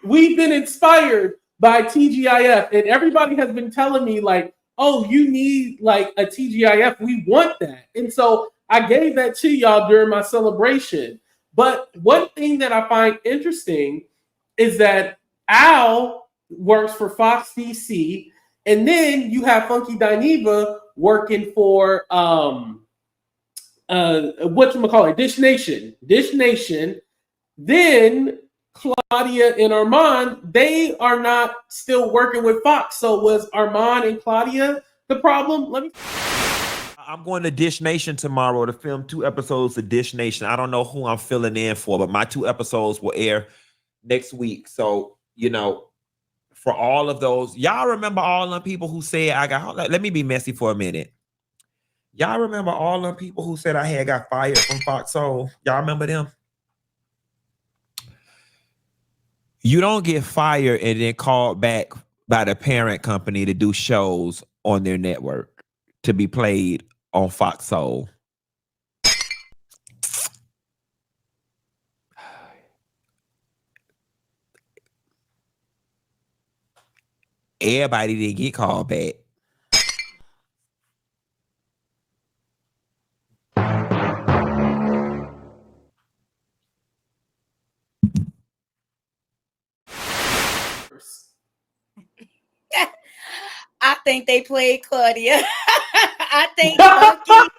we've been inspired by TGIF, and everybody has been telling me like, "Oh, you need like a TGIF. We want that." And so I gave that to y'all during my celebration. But one thing that I find interesting is that Al works for Fox DC, and then you have Funky Dineva working for whatchamacallit, Dish Nation. Dish Nation. Then Claudia and Armon, they are not still working with Fox. So was Armon and Claudia the problem? Let me. I'm going to Dish Nation tomorrow to film 2 episodes of Dish Nation. I don't know who I'm filling in for, but my 2 episodes will air next week. So, for all of those, y'all remember all them people who said I got, let me be messy for a minute. Y'all remember all them people who said I had got fired from Fox Soul? Y'all remember them? You don't get fired and then called back by the parent company to do shows on their network to be played on Fox Soul. Everybody didn't get called back. I think they played Claudia. I think Funky,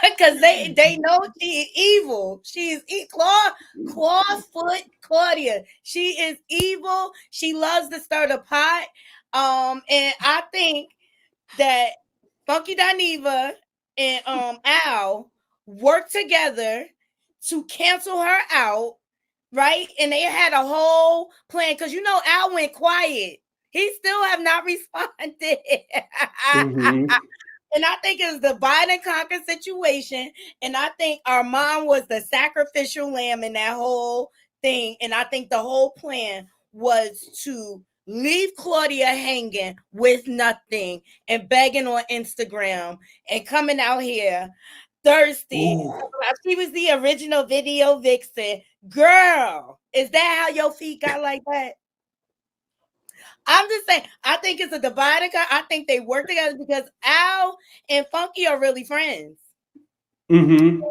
because they know she is evil. She is clawfoot Claudia. She is evil. She loves to stir the pot. And I think that Funky Dineva and Al worked together to cancel her out, right? And they had a whole plan because Al went quiet. He still have not responded. Mm-hmm. And I think it's the Biden conquer situation. And I think Armon was the sacrificial lamb in that whole thing. And I think the whole plan was to leave Claudia hanging with nothing and begging on Instagram and coming out here thirsty. Ooh. She was the original video vixen. Girl, is that how your feet got like that? I'm just saying, I think it's a divided. I think they work together because Al and Funky are really friends. Mm-hmm.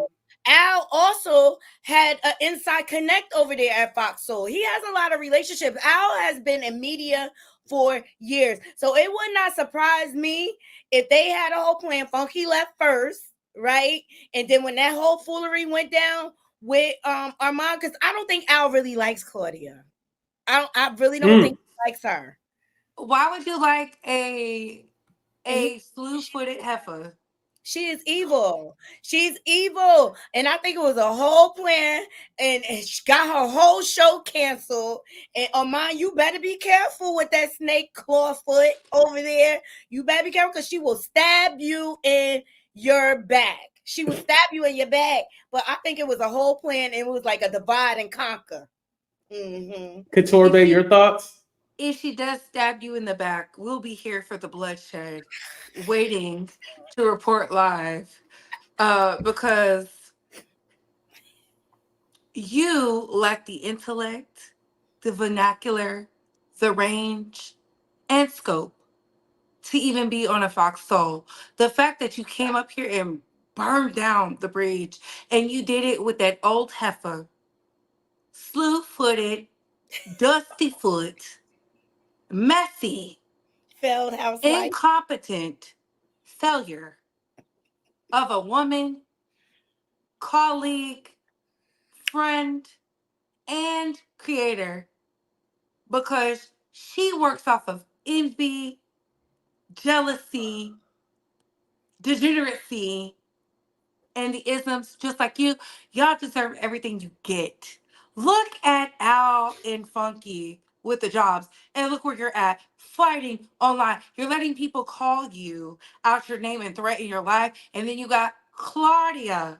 Al also had an inside connect over there at Fox Soul. He has a lot of relationships. Al has been in media for years. So it would not surprise me if they had a whole plan. Funky left first, right? And then when that whole foolery went down with Armon, because I don't think Al really likes Claudia. I really don't think he likes her. Why would you like a slew-footed heifer? She is evil. She's evil. And I think it was a whole plan. And she got her whole show canceled. And Armon, you better be careful with that snake claw foot over there. You better be careful because she will stab you in your back. She will stab you in your back. But I think it was a whole plan. And it was like a divide and conquer. Mm-hmm. Couture, your thoughts? If she does stab you in the back, we'll be here for the bloodshed, waiting to report live. Because you lack the intellect, the vernacular, the range, and scope to even be on a Fox Soul. The fact that you came up here and burned down the bridge, and you did it with that old heifer, slew-footed, dusty foot, messy, failed housewife, incompetent failure of a woman, colleague, friend, and creator, because she works off of envy, jealousy, degeneracy, and the isms just like you. Y'all deserve everything you get. Look at Al and Funky with the jobs, and look where you're at, fighting online. You're letting people call you out your name and threaten your life, and then you got Claudia,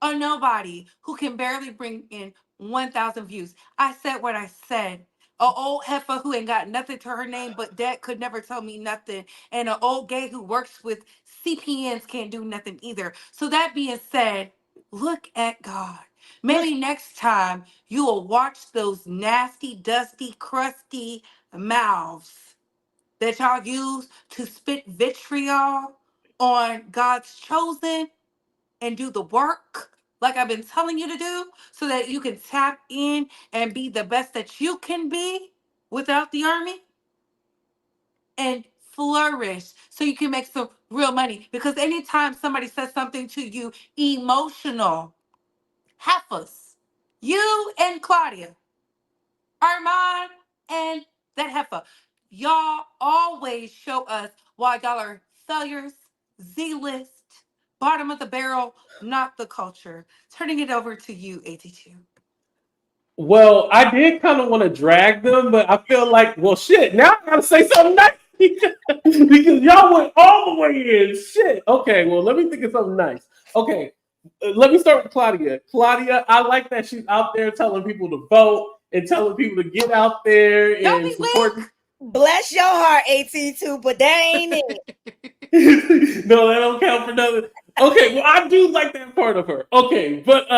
a nobody who can barely bring in 1,000 views. I said what I said. An old heifer who ain't got nothing to her name but debt could never tell me nothing. And an old gay who works with CPNs can't do nothing either. So that being said, look at God. Maybe next time you will watch those nasty, dusty, crusty mouths that y'all use to spit vitriol on God's chosen and do the work like I've been telling you to do so that you can tap in and be the best that you can be without the army and flourish so you can make some real money. Because anytime somebody says something to you emotional, heifers, you and Claudia, Armon, and that heifer, y'all always show us why y'all are failures, Z-list, bottom of the barrel, not the culture. Turning it over to you, AT2. Well, I did kind of want to drag them, but I feel like, well, shit. Now I gotta say something nice because y'all went all the way in. Shit. Okay. Well, let me think of something nice. Okay. Let me start with Claudia. Claudia, I like that she's out there telling people to vote and telling people to get out there Don't and be support. weak. Bless your heart, AT2, but that ain't it. No, that don't count for nothing. Okay, well, I do like that part of her. Okay, but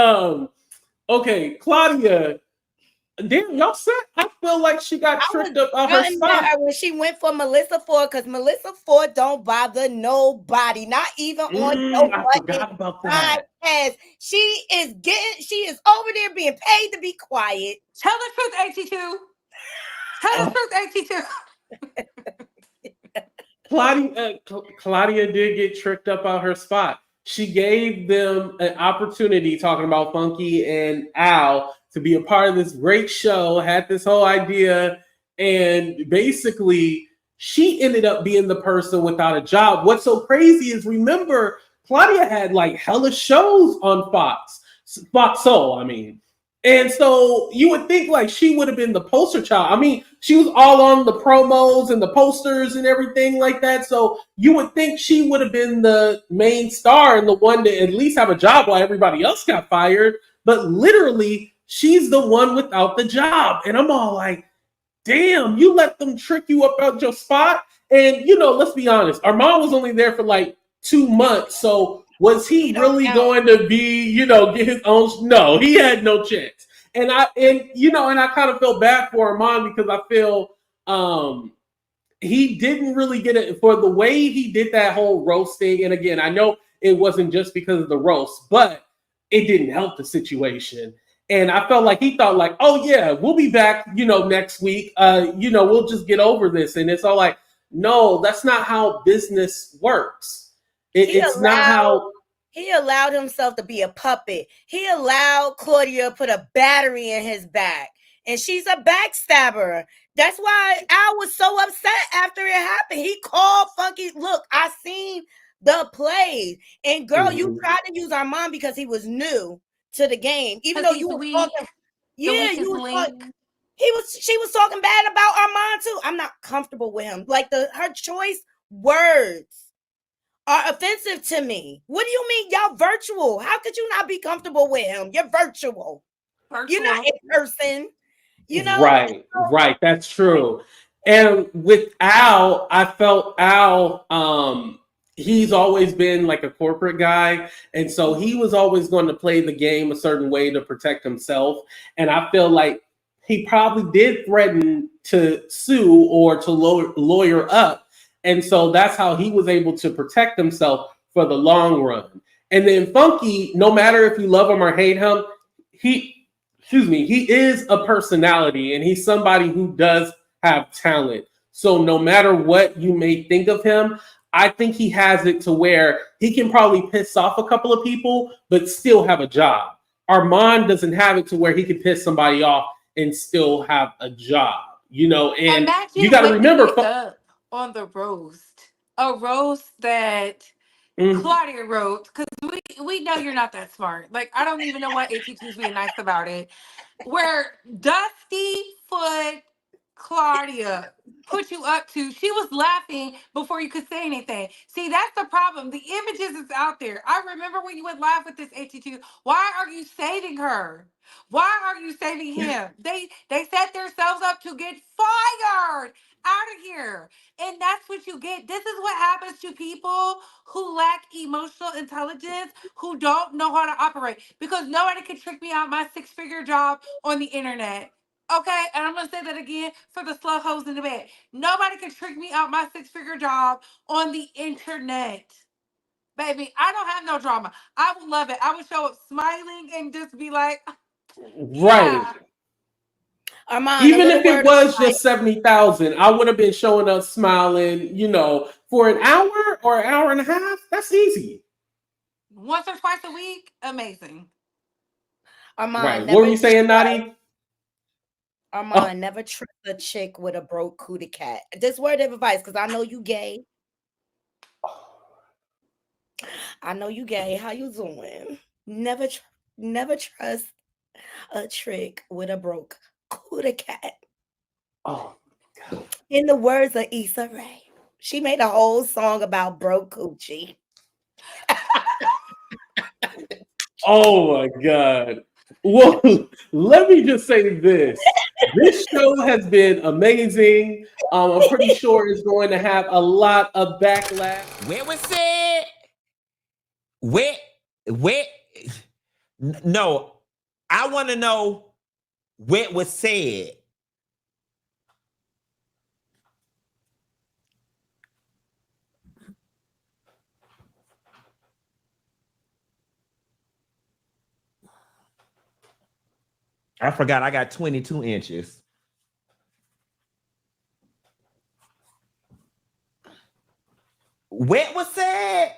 okay, Claudia. Damn, y'all said I feel like she got I was tricked up on her counting spot. her when she went for Melissa Ford, because Melissa Ford don't bother nobody, not even on Joe I Budden forgot about that. podcast. She is over there being paid to be quiet. Tell the truth, AT2. Tell the truth, AT2. Claudia did get tricked up on her spot. She gave them an opportunity, talking about Funky and Al, to be a part of this great show, had this whole idea, and basically she ended up being the person without a job. What's so crazy is, remember, Claudia had like hella shows on Fox Soul, I mean. And so you would think like she would have been the poster child. I mean, she was all on the promos and the posters and everything like that. So you would think she would have been the main star and the one to at least have a job while everybody else got fired. But literally, she's the one without the job. And I'm all like, damn, you let them trick you up out your spot. And, let's be honest, Armand was only there for like 2 months. So was he really going to be, get his own? No, he had no chance. And I kind of feel bad for Armand because I feel he didn't really get it for the way he did that whole roast thing. And again, I know it wasn't just because of the roast, but it didn't help the situation. And I felt like he thought like, oh yeah, we'll be back, next week. We'll just get over this. And it's all like, no, that's not how business works. It's not how. He allowed himself to be a puppet. He allowed Claudia to put a battery in his back. And she's a backstabber. That's why Al was so upset after it happened. He called Funky, look, I seen the play. And girl, you tried to use Armand because he was new to the game. Even though you were talking. Yeah, you were talking. She was talking bad about Armand too. I'm not comfortable with him. Like her choice words are offensive to me. What do you mean y'all virtual? How could you not be comfortable with him? You're virtual. You're not in person. Right. That's true. And with Al, I felt Al, he's always been like a corporate guy. And so he was always going to play the game a certain way to protect himself. And I feel like he probably did threaten to sue or to lawyer up. And so that's how he was able to protect himself for the long run. And then Funky, no matter if you love him or hate him, he is a personality and he's somebody who does have talent. So no matter what you may think of him, I think he has it to where he can probably piss off a couple of people, but still have a job. Armand doesn't have it to where he can piss somebody off and still have a job, and you got to remember on the roast, a roast that Claudia wrote, because we know you're not that smart. Like, I don't even know why AT2's being nice about it. Where Dusty Foot Claudia put you up to. She was laughing before you could say anything. See, that's the problem. The images is out there. I remember when you went live with this ATT. Why are you saving her? Why are you saving him? They set themselves up to get fired out of here. And that's what you get. This is what happens to people who lack emotional intelligence, who don't know how to operate. Because nobody can trick me out my six-figure job on the internet. Okay, and I'm gonna say that again for the slow hoes in the bed. Nobody can trick me out my six-figure job on the internet. Baby, I don't have no drama. I would love it. I would show up smiling and just be like, Right. yeah. Armon, a Even little if it word of was advice. just 70,000, I would have been showing up smiling, for an hour or an hour and a half. That's easy. Once or twice a week, amazing. Armon, Right. What were you saying, Nadi? Armon, never trust a chick with a broke cootie cat. This word of advice, because I know you gay. I know you gay. How you doing? Never trust a trick with a broke cootie cat. Oh, God. In the words of Issa Rae, she made a whole song about broke coochie. Oh my God. Well, let me just say this. This show has been amazing. I'm pretty sure it's going to have a lot of backlash. Where was it? Where? No, I want to know what was said. I forgot I got 22 inches. What was said?